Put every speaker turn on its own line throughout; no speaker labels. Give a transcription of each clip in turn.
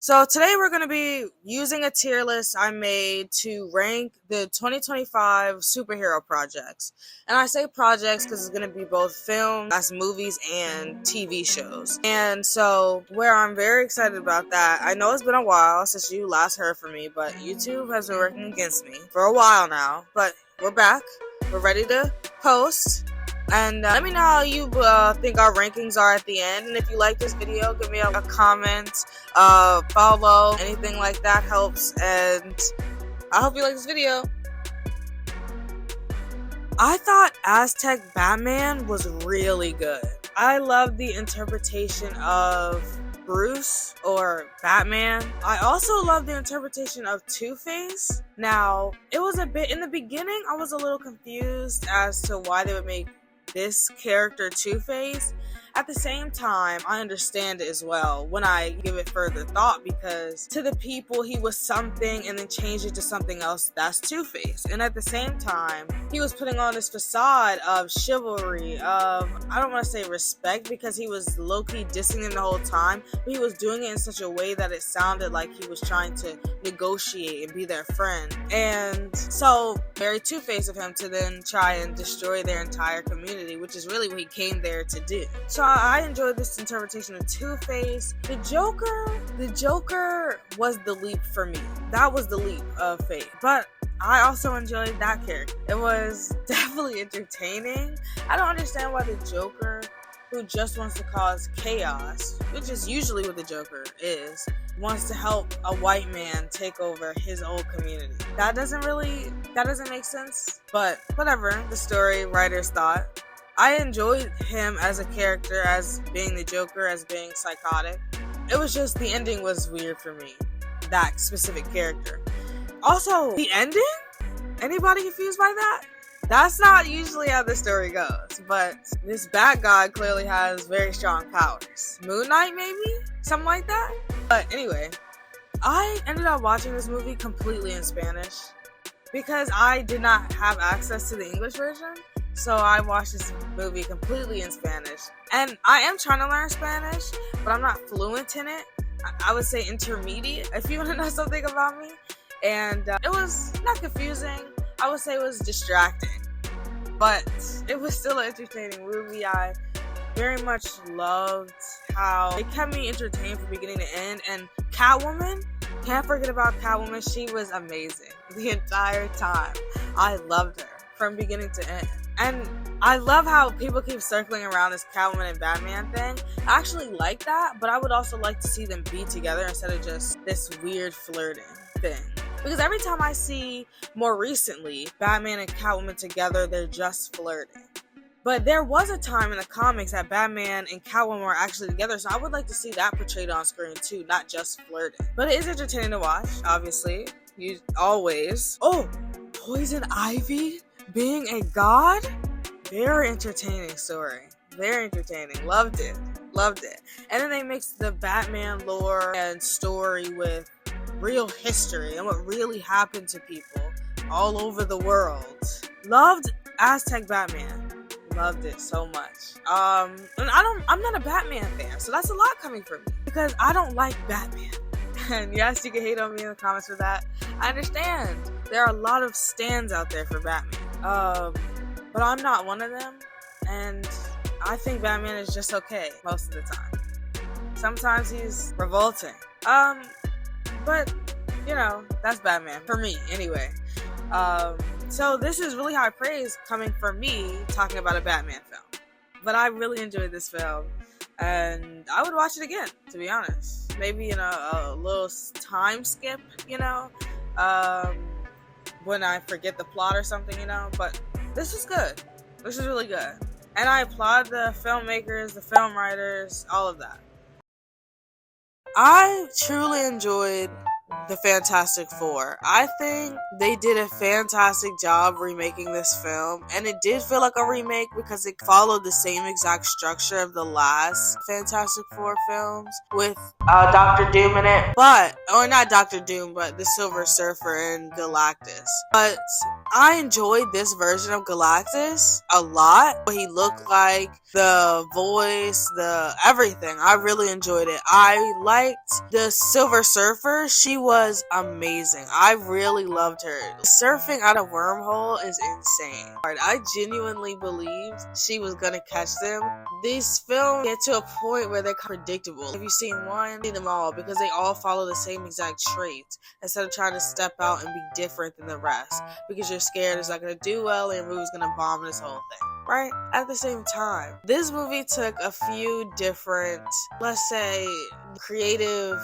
So today we're going to be using a tier list I made to rank the 2025 superhero projects. And I say projects because it's going to be both films, as movies, and TV shows. And so where I'm very excited about that, I know it's been a while since you last heard from me, but YouTube has been working against me for a while now. But we're back. We're ready to post. And let me know how you think our rankings are at the end. And if you like this video, give me a comment, follow, anything like that helps. And I hope you like this video. I thought Aztec Batman was really good. I love the interpretation of Bruce or Batman. I also love the interpretation of Two-Face. Now, it was a bit in the beginning, I was a little confused as to why they would make this character Two-Face. At the same time, I understand it as well when I give it further thought, because to the people he was something and then changed it to something else. That's Two-Face. And at the same time, he was putting on this facade of chivalry, of, I don't want to say respect, because he was low-key dissing him the whole time, but he was doing it in such a way that it sounded like he was trying to negotiate and be their friend. And so very Two-Face of him to then try and destroy their entire community, which is really what he came there to do. So I enjoyed this interpretation of Two-Face. The Joker was the leap for me. That was the leap of faith. But I also enjoyed that character. It was definitely entertaining. I don't understand why the Joker, who just wants to cause chaos, which is usually what the Joker is, wants to help a white man take over his old community. That doesn't make sense. But whatever, the story writers thought. I enjoyed him as a character, as being the Joker, as being psychotic. It was just the ending was weird for me. That specific character. Also, the ending? Anybody confused by that? That's not usually how the story goes, but this bad guy clearly has very strong powers. Moon Knight, maybe? Something like that? But anyway, I ended up watching this movie completely in Spanish because I did not have access to the English version. So I watched this movie completely in Spanish. And I am trying to learn Spanish, but I'm not fluent in it. I would say intermediate, if you want to know something about me. And it was not confusing. I would say it was distracting. But it was still an entertaining movie. I very much loved how it kept me entertained from beginning to end. And Catwoman, can't forget about Catwoman. She was amazing the entire time. I loved her from beginning to end. And I love how people keep circling around this Catwoman and Batman thing. I actually like that, but I would also like to see them be together instead of just this weird flirting thing. Because every time I see, more recently, Batman and Catwoman together, they're just flirting. But there was a time in the comics that Batman and Catwoman were actually together, so I would like to see that portrayed on screen too, not just flirting. But it is entertaining to watch, obviously. Always. Oh, Poison Ivy being a god? Very entertaining story. Very entertaining. Loved it. And then they mixed the Batman lore and story with real history and what really happened to people all over the world. Loved Aztec Batman. Loved it so much. And I'm not a Batman fan, so that's a lot coming from me because I don't like Batman. And yes, you can hate on me in the comments for that. I understand. There are a lot of stands out there for Batman. But I'm not one of them. And I think Batman is just okay most of the time. Sometimes he's revolting. But, you know, that's Batman. For me, anyway. So this is really high praise coming from me talking about a Batman film. But I really enjoyed this film. And I would watch it again, to be honest. Maybe in a little time skip, you know. When I forget the plot or something, you know. But this is good. This is really good. And I applaud the filmmakers, the film writers, all of that. I truly enjoyed the Fantastic Four. I think they did a fantastic job remaking this film, and it did feel like a remake because it followed the same exact structure of the last Fantastic Four films with Doctor Doom in it, or not Doctor Doom, but the Silver Surfer and Galactus. But I enjoyed this version of Galactus a lot. What he looked like, the voice, the everything. I really enjoyed it. I liked the Silver Surfer. She was amazing. I really loved her. Surfing out a wormhole is insane. I genuinely believed she was gonna catch them. These films get to a point where they're predictable. If you've seen one, see them all, because they all follow the same exact traits instead of trying to step out and be different than the rest because you're scared it's not gonna do well and your movie's gonna bomb this whole thing. Right? At the same time, this movie took a few different, let's say, creative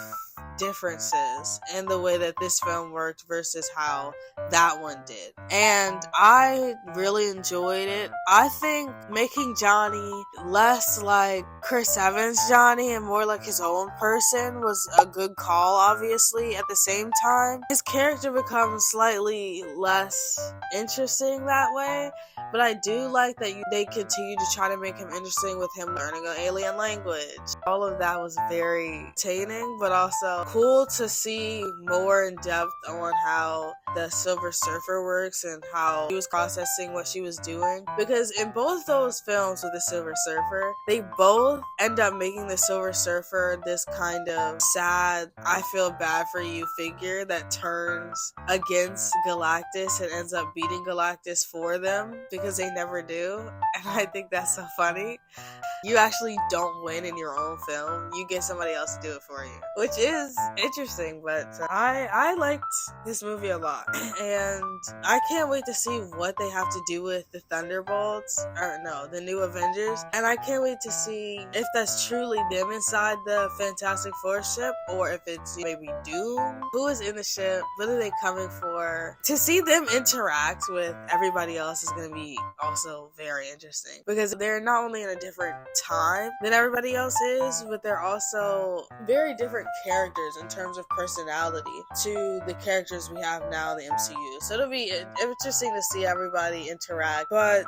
differences in the way that this film worked versus how that one did. And I really enjoyed it. I think making Johnny less like Chris Evans Johnny and more like his own person was a good call, obviously. At the same time, his character becomes slightly less interesting that way, but I do like that they continue to try to make him interesting with him learning an alien language. All of that was very entertaining, but also cool to see more in depth on how the Silver Surfer works and how he was processing what she was doing. Because in both those films with the Silver Surfer, they both end up making the Silver Surfer this kind of sad, I feel bad for you figure that turns against Galactus and ends up beating Galactus for them because they never do. And I think that's so funny. You actually don't win in your own film. You get somebody else to do it for you, which is interesting, but I liked this movie a lot. And I can't wait to see what they have to do with the Thunderbolts, or no, the New Avengers. And I can't wait to see if that's truly them inside the Fantastic Four ship, or if it's maybe Doom. Who is in the ship? What are they coming for? To see them interact with everybody else is going to be also very interesting, because they're not only in a different time than everybody else is, but they're also very different characters in terms of personality to the characters we have now in the MCU. So it'll be interesting to see everybody interact. But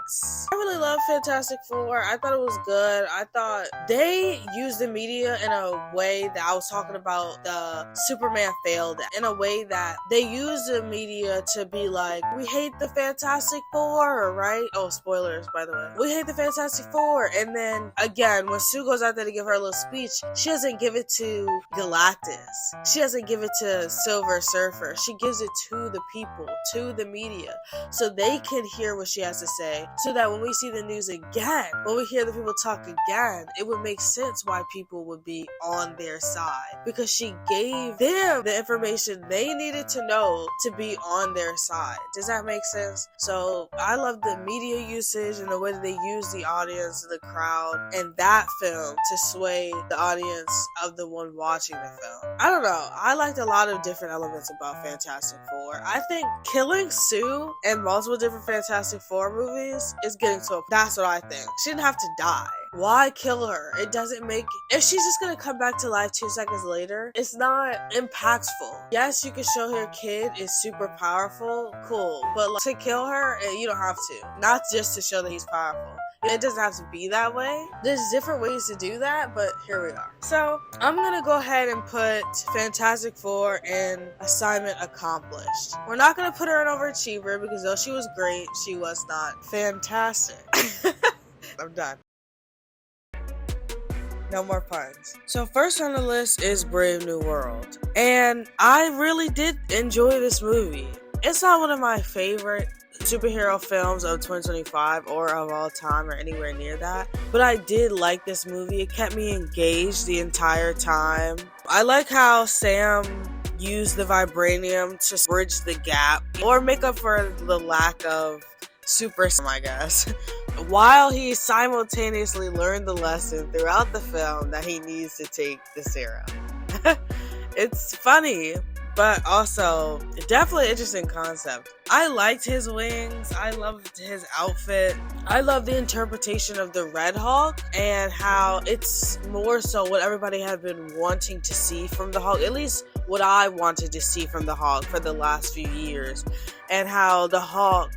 I really love Fantastic Four. I thought it was good. I thought they used the media in a way that I was talking about the Superman failed, in a way that they used the media to be like, we hate the Fantastic Four, right? Oh, spoilers, by the way. We hate the Fantastic Four. And then again, when Sue goes out there to give her little speech, she doesn't give it to Galactus. She doesn't give it to Silver Surfer. She gives it to the people, to the media, so they can hear what she has to say, so that when we see the news again, when we hear the people talk again, it would make sense why people would be on their side, because she gave them the information they needed to know to be on their side. Does that make sense? So I love the media usage and the way that they use the audience, the crowd, and that film to sway the audience of the one watching the film. I don't know. I liked a lot of different elements about Fantastic Four. I think killing Sue in multiple different Fantastic Four movies is getting to a... That's what I think. She didn't have to die. Why kill her? It doesn't make... If she's just gonna come back to life 2 seconds later, it's not impactful. Yes, you can show her kid is super powerful, cool, but like, to kill her, you don't have to. Not just to show that he's powerful. It doesn't have to be that way. There's different ways to do that, but here we are. So I'm gonna go ahead and put Fantastic Four in assignment accomplished. We're not gonna put her in overachiever, because though she was great, she was not fantastic. I'm done. No more puns. So first on the list is Brave New World. And I really did enjoy this movie. It's not one of my favorite superhero films of 2025 or of all time or anywhere near that, but I did like this movie. It kept me engaged the entire time. I like how Sam used the vibranium to bridge the gap or make up for the lack of super, I guess, while he simultaneously learned the lesson throughout the film that he needs to take the serum. It's funny, but also definitely interesting concept. I liked his wings. I loved his outfit. I love the interpretation of the Red Hulk and how it's more so what everybody had been wanting to see from the Hulk, at least what I wanted to see from the Hulk for the last few years, and how the Hulk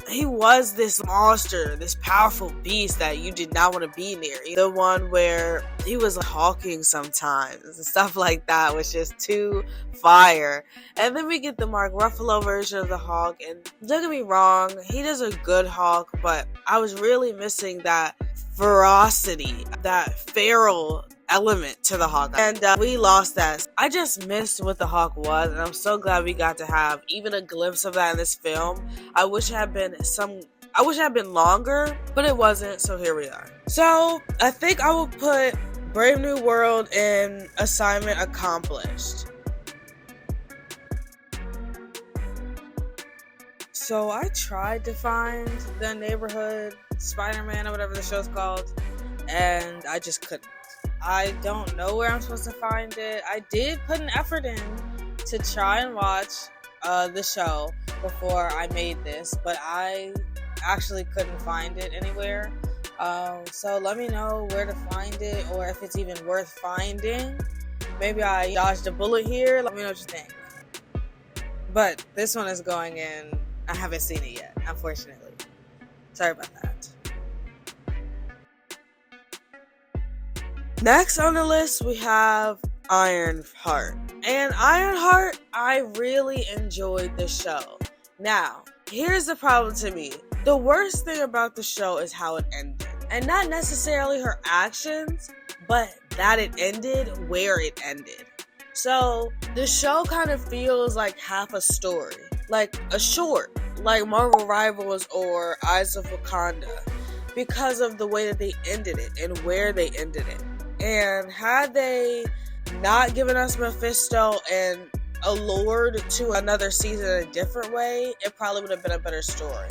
he was this monster, this powerful beast that you did not want to be near. The one where he was hulking sometimes and stuff like that was just too fire. And then we get the Mark Ruffalo version of the Hulk, and don't get me wrong, he does a good Hulk, but I was really missing that ferocity, that feral element to the Hulk, and we lost that. I just missed what the Hulk was, and I'm so glad we got to have even a glimpse of that in this film. I wish it had been longer, but it wasn't, so here we are. So I think I will put Brave New World in assignment accomplished. So I tried to find the Neighborhood Spider-Man or whatever the show's called, and I just couldn't. I don't know where I'm supposed to find it. I did put an effort in to try and watch the show before I made this, but I actually couldn't find it anywhere. So let me know where to find it, or if it's even worth finding. Maybe I dodged a bullet here. Let me know what you think. But this one is going in. I haven't seen it yet, unfortunately. Sorry about that. Next on the list, we have Ironheart. And Ironheart, I really enjoyed the show. Now, here's the problem to me. The worst thing about the show is how it ended. And not necessarily her actions, but that it ended where it ended. So, the show kind of feels like half a story. Like a short, like Marvel Rivals or Eyes of Wakanda. Because of the way that they ended it and where they ended it. And had they not given us Mephisto and allured to another season in a different way, it probably would have been a better story.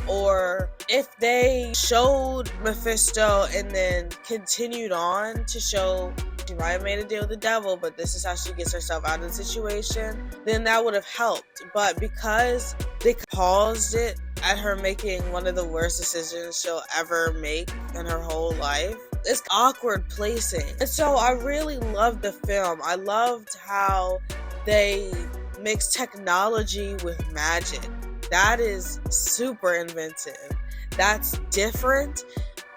Or if they showed Mephisto and then continued on to show she might have made a deal with the devil, but this is how she gets herself out of the situation, then that would have helped. But because they paused it at her making one of the worst decisions she'll ever make in her whole life, it's awkward placing. And so I really loved the film. I loved how they mix technology with magic. That is super inventive. That's different.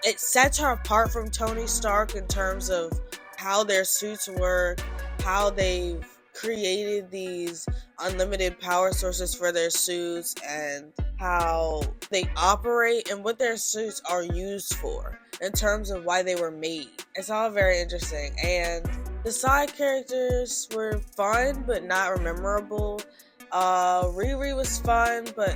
It sets her apart from Tony Stark in terms of how their suits work, how they've created these unlimited power sources for their suits, and how they operate and what their suits are used for in terms of why they were made. It's all very interesting, and the side characters were fun but not memorable. Riri was fun, but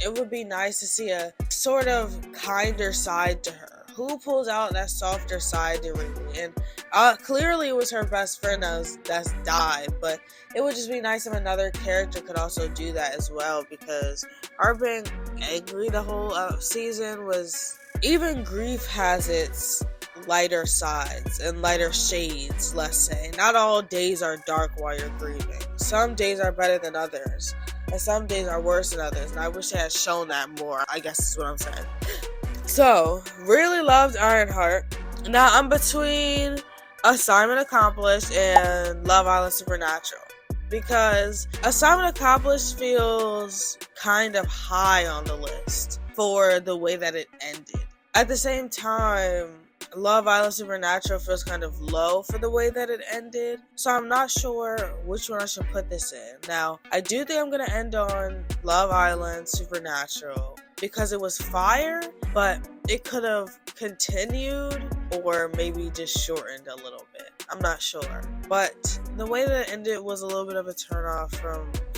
it would be nice to see a sort of kinder side to her. Who pulls out that softer side to Riri? And clearly it was her best friend that's died, but it would just be nice if another character could also do that as well, because her being angry the whole season was... Even grief has its lighter sides and lighter shades, let's say. Not all days are dark while you're grieving. Some days are better than others, and some days are worse than others, and I wish they had shown that more, I guess is what I'm saying. So, really loved Ironheart. Now, I'm between Assignment Accomplished and Love Island Supernatural, because Assignment Accomplished feels kind of high on the list for the way that it ended. At the same time, Love Island Supernatural feels kind of low for the way that it ended, so I'm not sure which one I should put this in. Now, I do think I'm going to end on Love Island Supernatural because it was fire, but it could have continued or maybe just shortened a little bit. I'm not sure. But the way that it ended was a little bit of a turnoff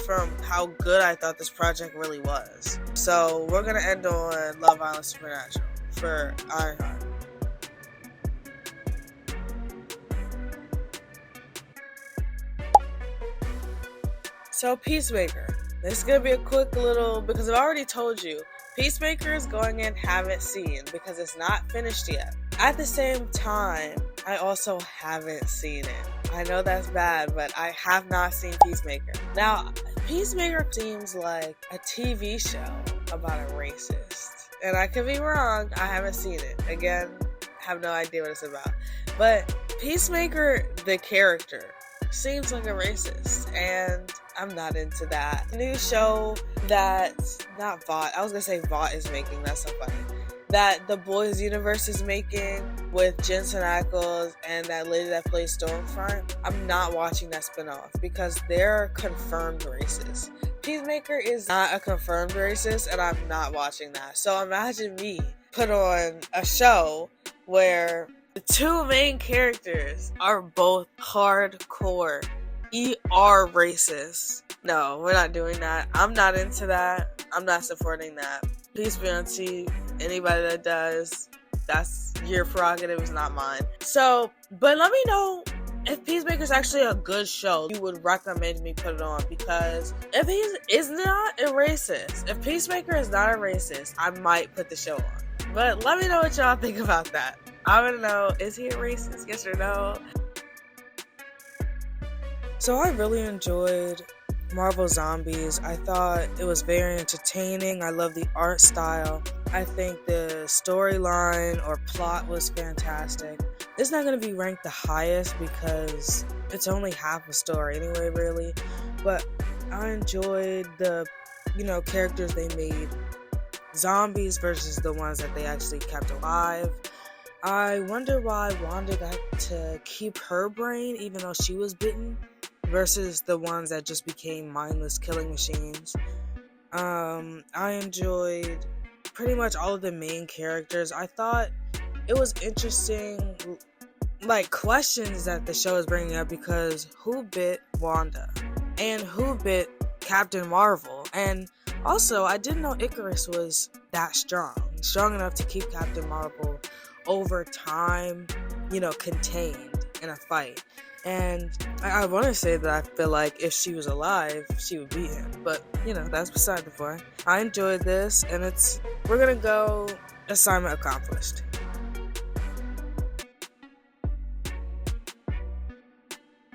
from how good I thought this project really was. So we're going to end on Love Island Supernatural for Ironheart. So Peacemaker. This is going to be a quick little, because I've already told you, Peacemaker is going in haven't seen because it's not finished yet. At the same time, I also haven't seen it. I know that's bad, but I have not seen Peacemaker. Now, Peacemaker seems like a TV show about a racist. And I could be wrong. I haven't seen it. Again, have no idea what it's about. But Peacemaker, the character, seems like a racist. And I'm not into that. New show that, not Vought, I was going to say Vought is making. That's so funny. That The Boys Universe is making with Jensen Ackles and that lady that plays Stormfront. I'm not watching that spinoff because they're confirmed racist. Peacemaker is not a confirmed racist, and I'm not watching that. So imagine me put on a show where the two main characters are both hardcore ER racists. No, we're not doing that. I'm not into that. I'm not supporting that. Please be on T. Anybody that does, that's your prerogative, is not mine. So, but let me know if Peacemaker's actually a good show. You would recommend me put it on, because if he is not a racist, if Peacemaker is not a racist, I might put the show on. But let me know what y'all think about that. I want to know, is he a racist? Yes or no? So I really enjoyed Marvel Zombies. I thought it was very entertaining. I love the art style. I think the storyline or plot was fantastic. It's not going to be ranked the highest because it's only half a story anyway, really. But I enjoyed the, characters they made zombies versus the ones that they actually kept alive. I wonder why Wanda got to keep her brain even though she was bitten, versus the ones that just became mindless killing machines. I enjoyed pretty much all of the main characters. I thought it was interesting, questions that the show is bringing up, because who bit Wanda? And who bit Captain Marvel? And also, I didn't know Icarus was that strong enough to keep Captain Marvel over time, contained in a fight. And I want to say that I feel like if she was alive, she would beat him. But, that's beside the point. I enjoyed this, and we're going to go assignment accomplished.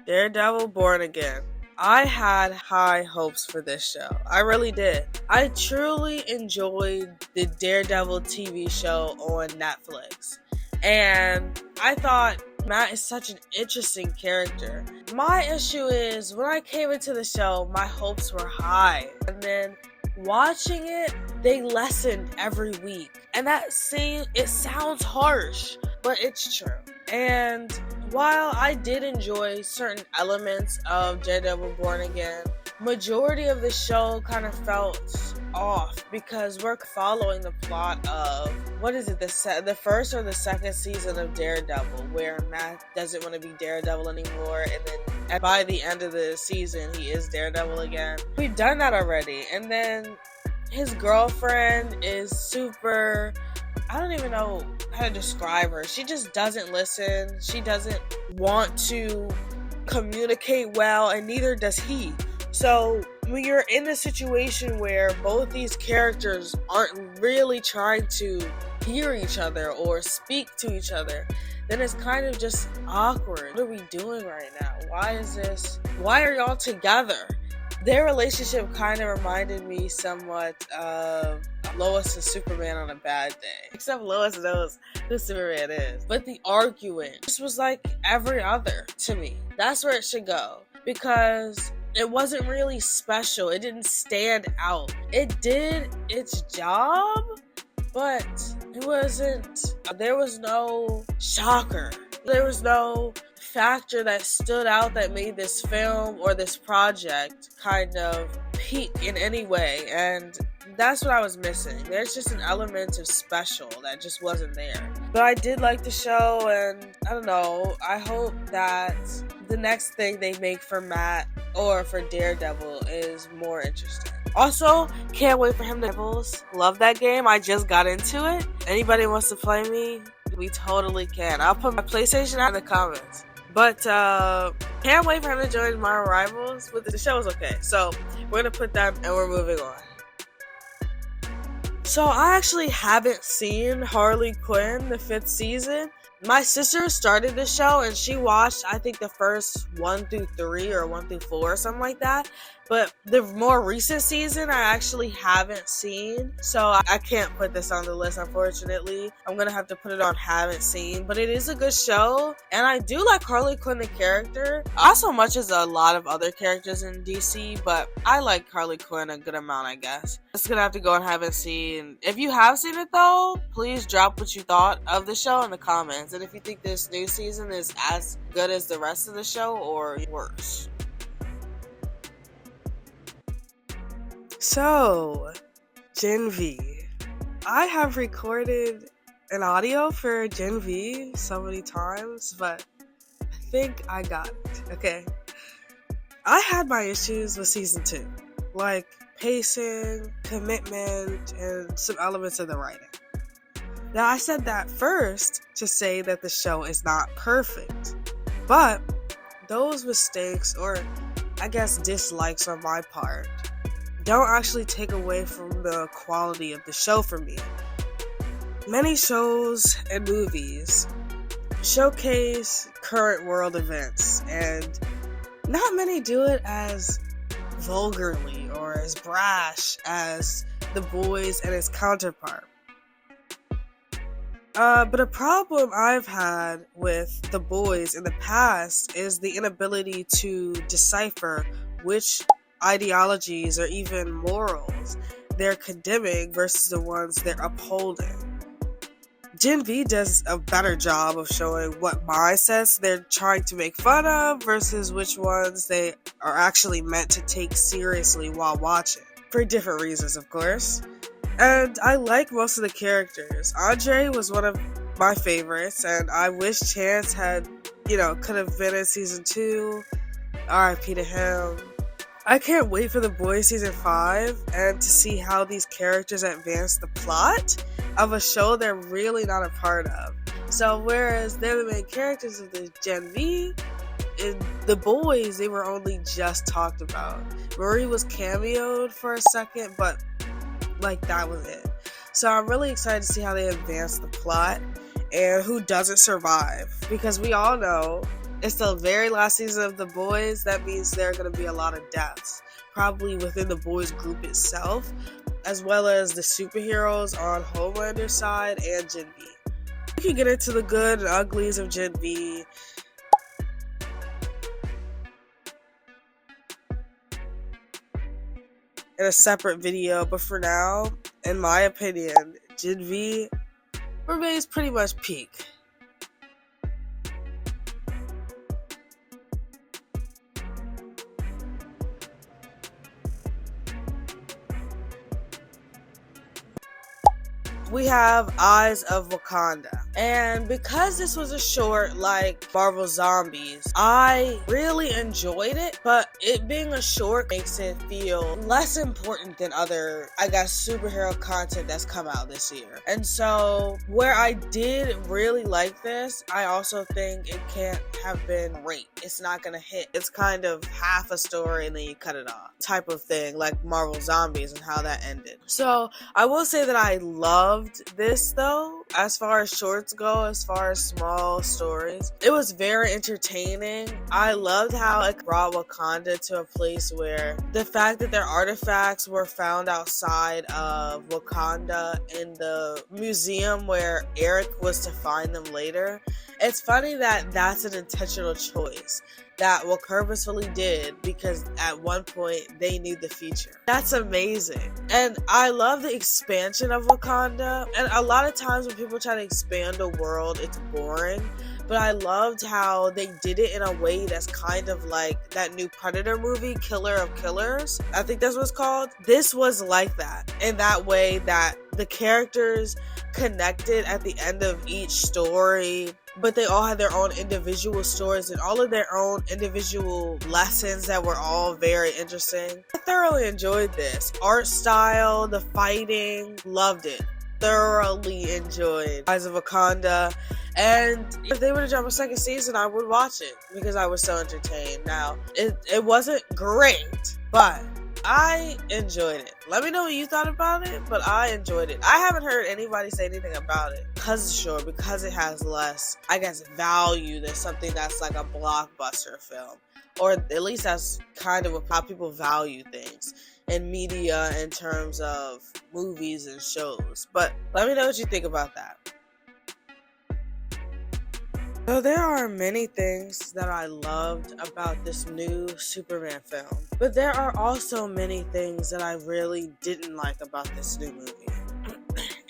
Daredevil Born Again. I had high hopes for this show. I really did. I truly enjoyed the Daredevil TV show on Netflix. And I thought Matt is such an interesting character. My issue is, when I came into the show, my hopes were high. And then watching it, they lessened every week. And it sounds harsh, but it's true. And while I did enjoy certain elements of Daredevil Born Again, majority of the show kind of felt off because we're following the plot of, the first or the second season of Daredevil, where Matt doesn't want to be Daredevil anymore, and then by the end of the season he is Daredevil again. We've done that already. And then his girlfriend is super, I don't even know how to describe her. She just doesn't listen. She doesn't want to communicate well, and neither does he. So when you're in a situation where both these characters aren't really trying to hear each other or speak to each other, then it's kind of just awkward. What are we doing right now? Why are y'all together? Their relationship kind of reminded me somewhat of Lois and Superman on a bad day. Except Lois knows who Superman is. But the argument just was like every other to me. That's where it should go. Because it wasn't really special. It didn't stand out. It did its job, but it wasn't. There was no shocker. There was no factor that stood out that made this film or this project kind of peak in any way, and that's what I was missing. There's just an element of special that just wasn't there. But I did like the show, and I don't know, I hope that the next thing they make for Matt or for Daredevil is more interesting. Also, can't wait for him to love that game. I just got into it. Anybody wants to play me, we totally can. I'll put my PlayStation out in the comments. But can't wait for him to join my Rivals. But the show is okay. So we're going to put that, and we're moving on. So I actually haven't seen Harley Quinn, the 5th season. My sister started the show and she watched, I think, the first 1 through 3 or 1 through 4 or something like that. But the more recent season I actually haven't seen, so I can't put this on the list, unfortunately. I'm gonna have to put it on haven't seen, but it is a good show, and I do like Harley Quinn the character, not so much as a lot of other characters in DC, but I like Harley Quinn a good amount, I guess. It's gonna have to go on haven't seen. If you have seen it though, please drop what you thought of the show in the comments, and if you think this new season is as good as the rest of the show or worse. So, Gen V. I have recorded an audio for Gen V so many times, but I think I got it. Okay. I had my issues with season 2, like pacing, commitment, and some elements of the writing. Now, I said that first to say that the show is not perfect, but those mistakes, or I guess dislikes on my part, don't actually take away from the quality of the show for me. Many shows and movies showcase current world events, and not many do it as vulgarly or as brash as The Boys and its counterpart. But a problem I've had with The Boys in the past is the inability to decipher which ideologies or even morals they're condemning versus the ones they're upholding. Gen V does a better job of showing what mindsets they're trying to make fun of versus which ones they are actually meant to take seriously while watching. For different reasons, of course. And I like most of the characters. Andre was one of my favorites, and I wish Chance had, could have been in season 2. RIP to him. I can't wait for The Boys season 5 and to see how these characters advance the plot of a show they're really not a part of. So whereas they're the main characters of the Gen V, in The Boys, they were only just talked about. Marie was cameoed for a second, but that was it. So I'm really excited to see how they advance the plot and who doesn't survive, because we all know it's the very last season of The Boys. That means there are going to be a lot of deaths, probably within the Boys group itself, as well as the superheroes on Homelander's side and Gen V. We can get into the good and uglies of Gen V. In a separate video, but for now, in my opinion, Gen V remains pretty much peak. We have Eyes of Wakanda. And because this was a short like Marvel Zombies, I really enjoyed it, but it being a short makes it feel less important than other, superhero content that's come out this year. And so where I did really like this, I also think it can't have been great. It's not gonna hit. It's kind of half a story and then you cut it off type of thing, like Marvel Zombies and how that ended. So I will say that I loved this though, as far as shorts go, as far as small stories. It was very entertaining. I loved how it brought Wakanda to a place where the fact that their artifacts were found outside of Wakanda in the museum where Eric was to find them later. It's funny that that's an intentional choice that Will purposefully did, because at one point they knew the future. That's amazing. And I love the expansion of Wakanda. And a lot of times when people try to expand a world, it's boring. But I loved how they did it in a way that's kind of like that new Predator movie, Killer of Killers. I think that's what it's called. This was like that, in that way that the characters connected at the end of each story, but they all had their own individual stories and all of their own individual lessons that were all very interesting. I thoroughly enjoyed this. Art style, the fighting, loved it. Thoroughly enjoyed Eyes of Wakanda. And if they were to drop a second season, I would watch it because I was so entertained. Now, it wasn't great, but I enjoyed it. Let me know what you thought about it, but I enjoyed it. I haven't heard anybody say anything about it because it has less, I guess, value than something that's like a blockbuster film. Or at least that's kind of how people value things in media in terms of movies and shows. But let me know what you think about that. So there are many things that I loved about this new Superman film, but there are also many things that I really didn't like about this new movie.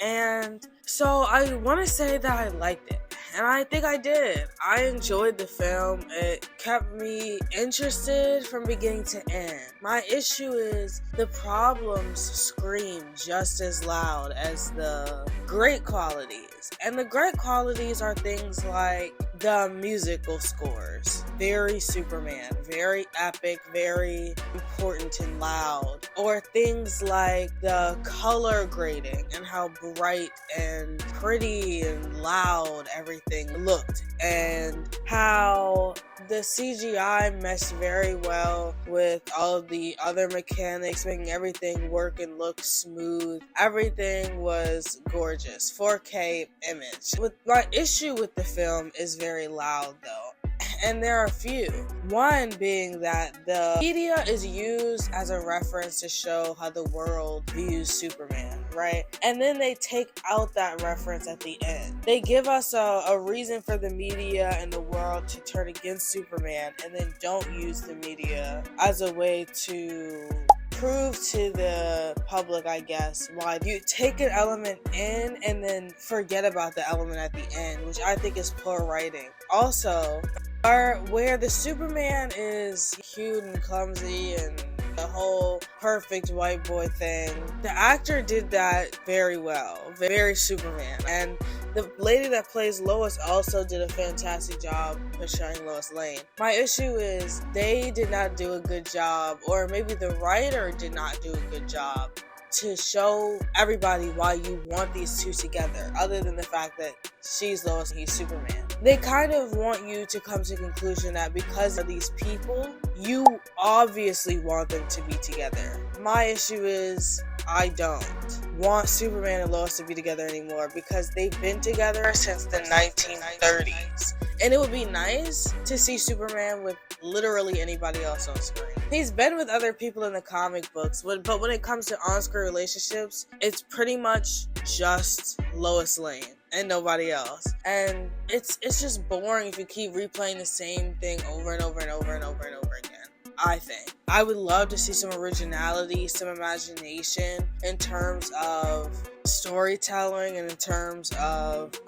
And so I want to say that I liked it, and I think I did. I enjoyed the film. It kept me interested from beginning to end. My issue is the problems scream just as loud as the great qualities. And the great qualities are things like the musical scores. Very Superman, very epic, very important and loud. Or things like the color grading and how bright and pretty and loud everything looked. And how the CGI meshed very well with all of the other mechanics, making everything work and look smooth. Everything was gorgeous. 4K image. My issue with the film is very loud though. And there are a few. One being that the media is used as a reference to show how the world views Superman, right? And then they take out that reference at the end. They give us a reason for the media and the world to turn against Superman, and then don't use the media as a way to prove to the public, I guess, why you take an element in and then forget about the element at the end, which I think is poor writing. Also, where the Superman is cute and clumsy and the whole perfect white boy thing, the actor did that very well, very Superman. And the lady that plays Lois also did a fantastic job portraying Lois Lane. My issue is they did not do a good job, or maybe the writer did not do a good job to show everybody why you want these two together, other than the fact that she's Lois and he's Superman. They kind of want you to come to the conclusion that because of these people, you obviously want them to be together. My issue is I don't want Superman and Lois to be together anymore because they've been together since the 1930s. And it would be nice to see Superman with literally anybody else on screen. He's been with other people in the comic books, but when it comes to on-screen relationships, it's pretty much just Lois Lane and nobody else. And it's just boring if you keep replaying the same thing over and over and over and over and over again. I think I would love to see some originality, some imagination in terms of storytelling and in terms of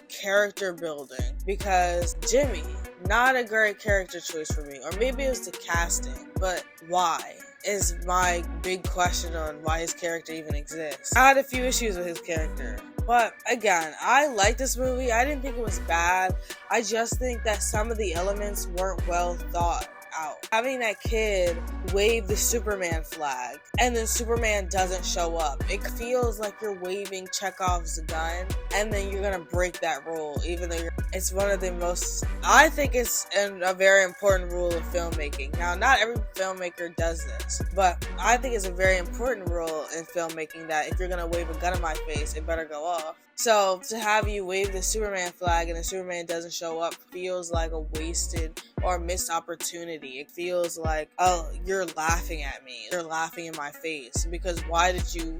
character building, because Jimmy, not a great character choice for me. Or maybe it was the casting, but why is my big question on why his character even exists. I had a few issues with his character, but again, I like this movie. I didn't think it was bad. I just think that some of the elements weren't well thought out. Having that kid wave the Superman flag and then Superman doesn't show up, it feels like you're waving Chekhov's gun and then you're gonna break that rule, even though it's one of the most, I think it's a very important rule of filmmaking. Now, not every filmmaker does this, but I think it's a very important rule in filmmaking that if you're gonna wave a gun in my face, it better go off. So to have you wave the Superman flag and the Superman doesn't show up feels like a wasted or missed opportunity. It feels like, oh, you're laughing at me. You're laughing in my face. Because why did you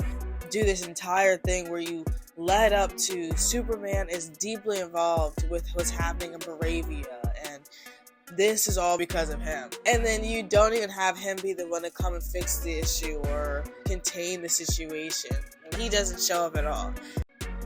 do this entire thing where you led up to Superman is deeply involved with what's happening in Baravia, and this is all because of him. And then you don't even have him be the one to come and fix the issue or contain the situation. He doesn't show up at all.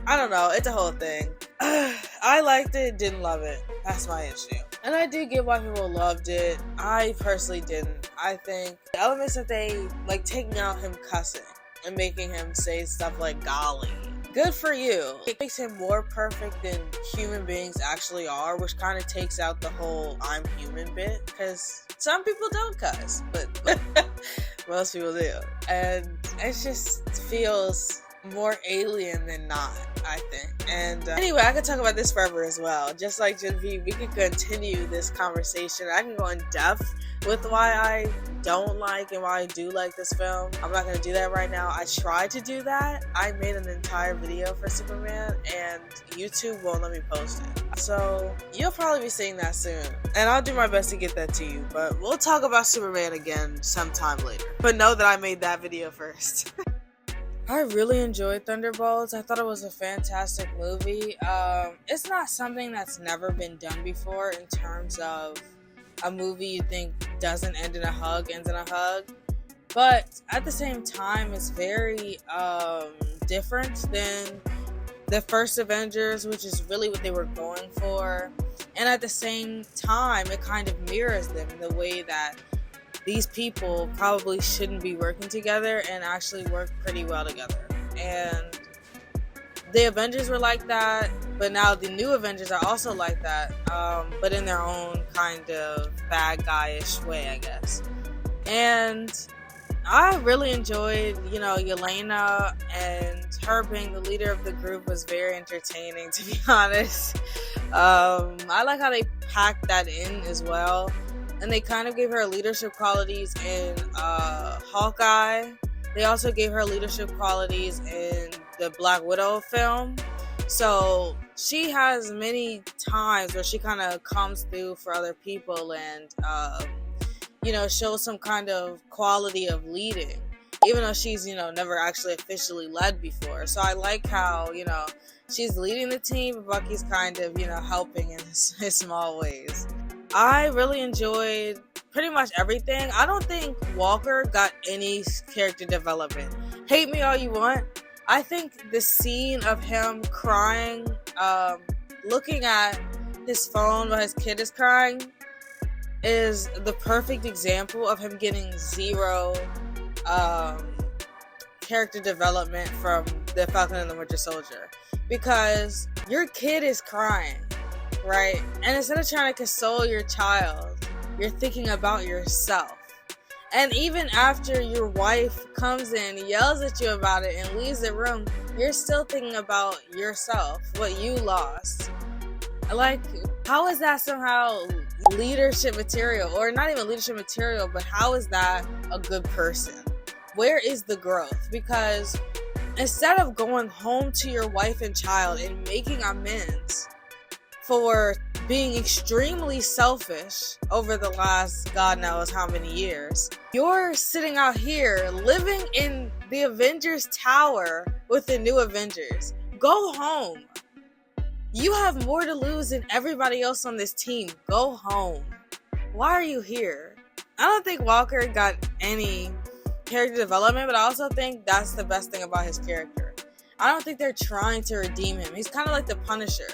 I don't know, it's a whole thing. I liked it, didn't love it. That's my issue. And I do get why people loved it. I personally didn't. I think the elements that they, like taking out him cussing and making him say stuff like golly, good for you. It makes him more perfect than human beings actually are, which kind of takes out the whole I'm human bit, because some people don't cuss, but most people do. And it just feels more alien than not, I think. And anyway, I could talk about this forever as well. Just like Gen V, we could continue this conversation. I can go in depth with why I don't like and why I do like this film. I'm not going to do that right now. I tried to do that. I made an entire video for Superman and YouTube won't let me post it. So you'll probably be seeing that soon. And I'll do my best to get that to you. But we'll talk about Superman again sometime later. But know that I made that video first. I really enjoyed Thunderbolts. I thought it was a fantastic movie. It's not something that's never been done before in terms of a movie you think doesn't end in a hug, ends in a hug. But at the same time, it's very different than the first Avengers, which is really what they were going for. And at the same time, it kind of mirrors them in the way that these people probably shouldn't be working together and actually work pretty well together. And the Avengers were like that, but now the new Avengers are also like that, but in their own kind of bad guy-ish way, I guess. And I really enjoyed, Yelena, and her being the leader of the group was very entertaining, to be honest. I like how they packed that in as well. And they kind of gave her leadership qualities in Hawkeye. They also gave her leadership qualities in the Black Widow film. So she has many times where she kind of comes through for other people and, shows some kind of quality of leading. Even though she's, never actually officially led before. So I like how, she's leading the team, but Bucky's kind of, helping in his small ways. I really enjoyed pretty much everything. I don't think Walker got any character development. Hate me all you want. I think the scene of him crying, looking at his phone while his kid is crying, is the perfect example of him getting zero character development from the Falcon and the Winter Soldier. Because your kid is crying. Right? And instead of trying to console your child, you're thinking about yourself. And even after your wife comes in, yells at you about it, and leaves the room, you're still thinking about yourself, what you lost. Like, how is that somehow leadership material? Or not even leadership material, but how is that a good person? Where is the growth? Because instead of going home to your wife and child and making amends for being extremely selfish over the last God knows how many years, you're sitting out here living in the Avengers Tower with the new Avengers. Go home. You have more to lose than everybody else on this team. Go home. Why are you here? I don't think Walker got any character development, but I also think that's the best thing about his character. I don't think they're trying to redeem him. He's kind of like the Punisher.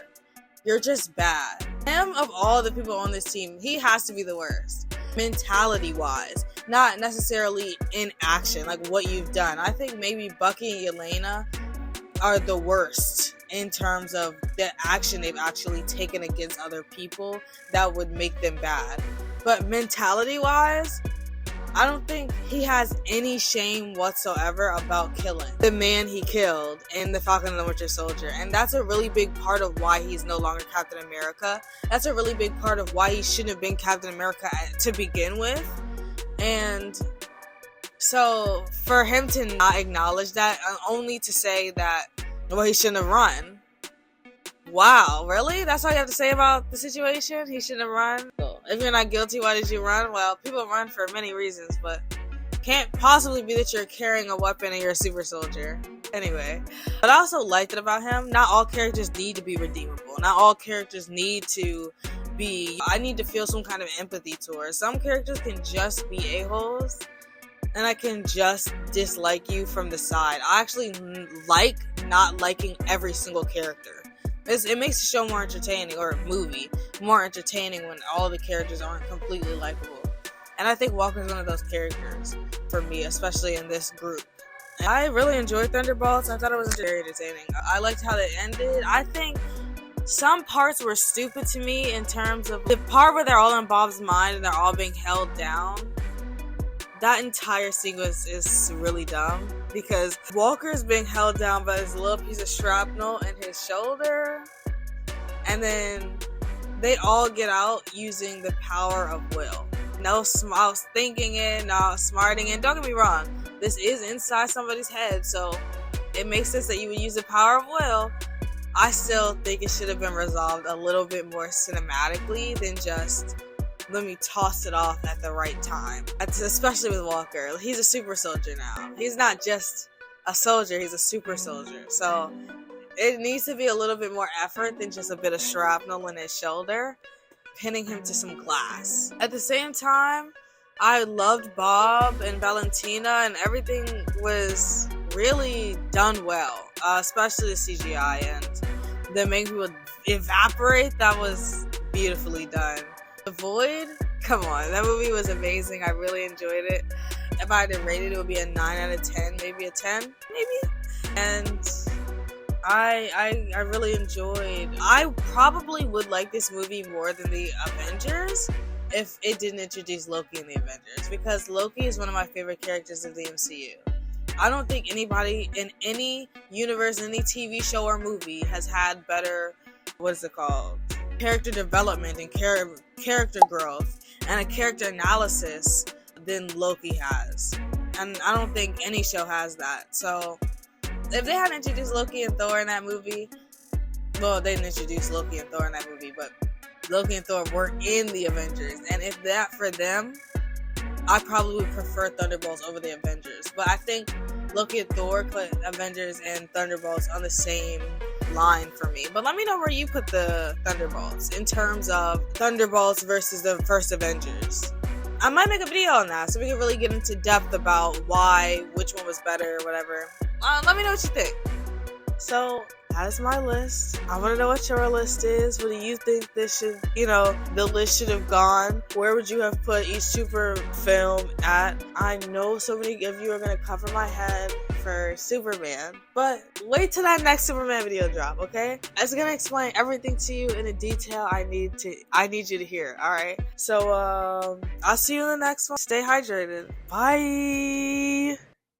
You're just bad. Him, of all the people on this team, he has to be the worst. Mentality-wise, not necessarily in action, like what you've done. I think maybe Bucky and Yelena are the worst in terms of the action they've actually taken against other people that would make them bad. But mentality-wise, I don't think he has any shame whatsoever about killing the man he killed in the Falcon and the Winter Soldier. And that's a really big part of why he's no longer Captain America. That's a really big part of why he shouldn't have been Captain America to begin with. And so for him to not acknowledge that, only to say that, well, he shouldn't have run. Wow, really? That's all you have to say about the situation? He shouldn't have run? If you're not guilty, why did you run? Well, people run for many reasons, but can't possibly be that you're carrying a weapon and you're a super soldier. Anyway, but I also liked it about him. Not all characters need to be redeemable. Not all characters need to be, I need to feel some kind of empathy towards. Some characters can just be a-holes, and I can just dislike you from the side. I actually like not liking every single character. It makes the show more entertaining, or a movie more entertaining, when all the characters aren't completely likable. And I think Walker's one of those characters for me, especially in this group. And I really enjoyed Thunderbolts. I thought it was very entertaining. I liked how it ended. I think some parts were stupid to me in terms of the part where they're all in Bob's mind and they're all being held down. That entire sequence is really dumb because Walker's being held down by this little piece of shrapnel in his shoulder, and then they all get out using the power of will. no I was thinking it, no smarting it. Don't get me wrong, this is inside somebody's head, so it makes sense that you would use the power of will. I still think it should have been resolved a little bit more cinematically than just let me toss it off at the right time. Especially with Walker. He's a super soldier now. He's not just a soldier, he's a super soldier. So it needs to be a little bit more effort than just a bit of shrapnel in his shoulder, pinning him to some glass. At the same time, I loved Bob and Valentina, and everything was really done well, especially the CGI and the making people evaporate. That was beautifully done. The Void, come on, that movie was amazing. I really enjoyed it. If I had to rate it, it would be a 9 out of 10, maybe a 10, maybe. And I really enjoyed. I probably would like this movie more than the Avengers if it didn't introduce Loki in the Avengers, because Loki is one of my favorite characters of the MCU. I don't think anybody in any universe, any TV show or movie has had better, character development and character growth and a character analysis than Loki has. And I don't think any show has that. So if they had introduced Loki and Thor in that movie, well, they didn't introduce Loki and Thor in that movie, but Loki and Thor were in the Avengers. And if that for them, I probably would prefer Thunderbolts over the Avengers. But I think Loki and Thor put Avengers and Thunderbolts on the same line for me. But let me know where you put the Thunderbolts in terms of Thunderbolts versus the first Avengers. I might make a video on that so we can really get into depth about why, which one was better, or whatever. Let me know what you think. So that is my list. I want to know what your list is. What do you think this should, the list should have gone? Where would you have put each super film at? I know so many of you are going to cover my head for Superman, but wait till that next Superman video drop, okay? It's going to explain everything to you in a detail I need you to hear, alright? So, I'll see you in the next one. Stay hydrated. Bye!